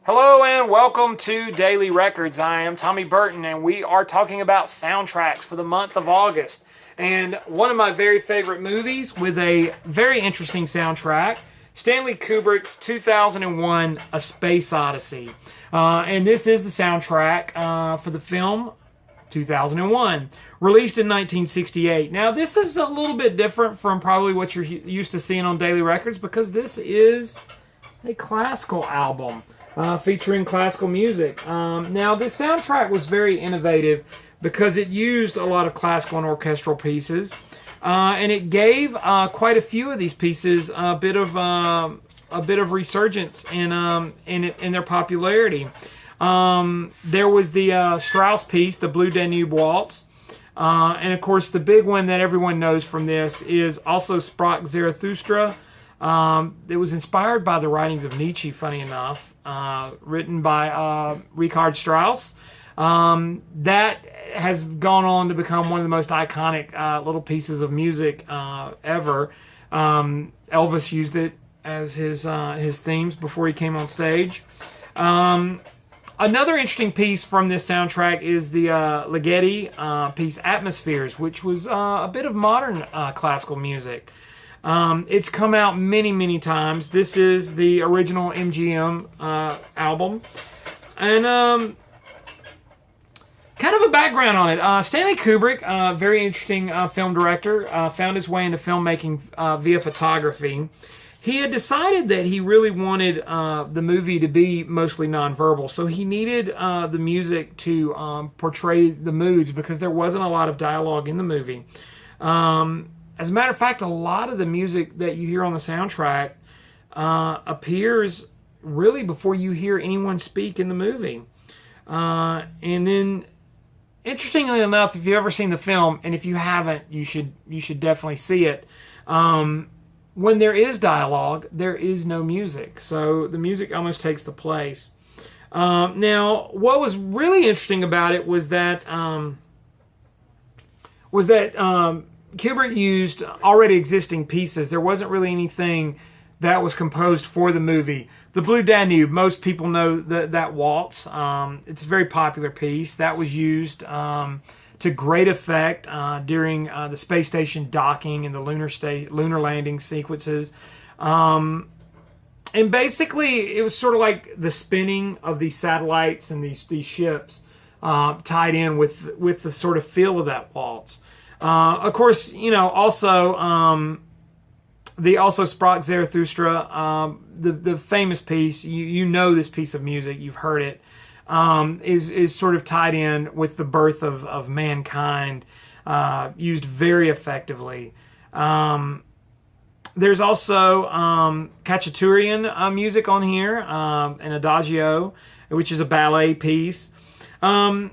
Hello and welcome to Daily Records. I am Tommy Burton and we are talking about soundtracks for the month of August. And one of my very favorite movies with a very interesting soundtrack, Stanley Kubrick's 2001 A Space Odyssey. And this is the soundtrack for the film 2001, released in 1968. Now this is a little bit different from probably what you're used to seeing on Daily Records because this is a classical album. Featuring classical music. Now, this soundtrack was very innovative because it used a lot of classical and orchestral pieces, and it gave quite a few of these pieces a bit of resurgence in their popularity. There was the Strauss piece, the Blue Danube Waltz, and of course the big one that everyone knows from this is also Sprach Zarathustra. It was inspired by the writings of Nietzsche, funny enough, written by Richard Strauss. That has gone on to become one of the most iconic little pieces of music ever. Elvis used it as his themes before he came on stage. Another interesting piece from this soundtrack is the Ligeti piece Atmospheres, which was a bit of modern classical music. It's come out many times. This is the original MGM album. And kind of a background on it. Stanley Kubrick, very interesting film director, found his way into filmmaking via photography. He had decided that he really wanted the movie to be mostly nonverbal, so he needed the music to portray the moods because there wasn't a lot of dialogue in the movie. As a matter of fact, a lot of the music that you hear on the soundtrack appears really before you hear anyone speak in the movie. And then, interestingly enough, if you've ever seen the film, and if you haven't, you should definitely see it. When there is dialogue, there is no music, so the music almost takes the place. Now, what was really interesting about it was that Kubrick used already existing pieces. There wasn't really anything that was composed for the movie. The Blue Danube, most people know that waltz. It's a very popular piece. That was used to great effect during the space station docking and the lunar landing sequences. And basically, it was sort of like the spinning of these satellites and these ships tied in with the sort of feel of that waltz. Of course, also the Sprach Zarathustra, the famous piece. You know this piece of music, you've heard it. Is sort of tied in with the birth of mankind, used very effectively. There's also Khachaturian music on here, an adagio, which is a ballet piece, and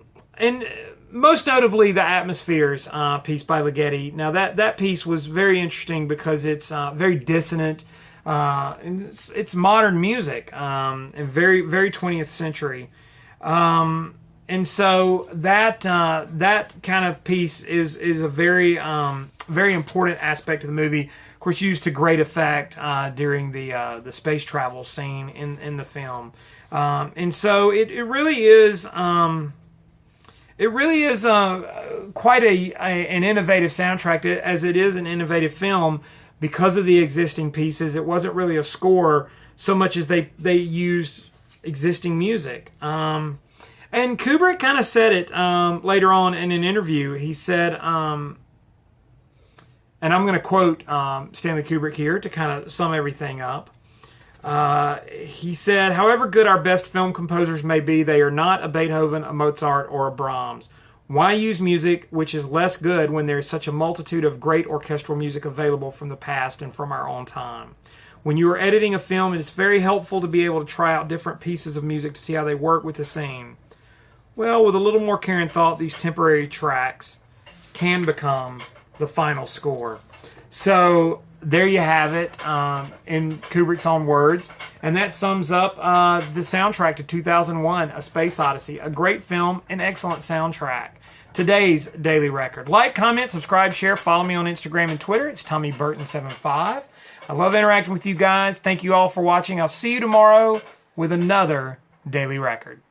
most notably, the Atmospheres piece by Ligeti. Now, that piece was very interesting because it's very dissonant. It's modern music and very 20th century. And so that kind of piece is a very important aspect of the movie. Of course, used to great effect during the space travel scene in the film. And so it really is. It really is quite an innovative soundtrack, as it is an innovative film because of the existing pieces. It wasn't really a score so much as they used existing music. And Kubrick kind of said it later on in an interview. He said, and I'm going to quote Stanley Kubrick here to kind of sum everything up. He said, however good our best film composers may be, they are not a Beethoven, a Mozart, or a Brahms. Why use music which is less good when there is such a multitude of great orchestral music available from the past and from our own time? When you are editing a film, it is very helpful to be able to try out different pieces of music to see how they work with the scene. Well, with a little more care and thought, these temporary tracks can become the final score. So there you have it, in Kubrick's own words. And that sums up the soundtrack to 2001, A Space Odyssey. A great film, an excellent soundtrack. Today's Daily Record. Like, comment, subscribe, share, follow me on Instagram and Twitter. It's TommyBurton75. I love interacting with you guys. Thank you all for watching. I'll see you tomorrow with another Daily Record.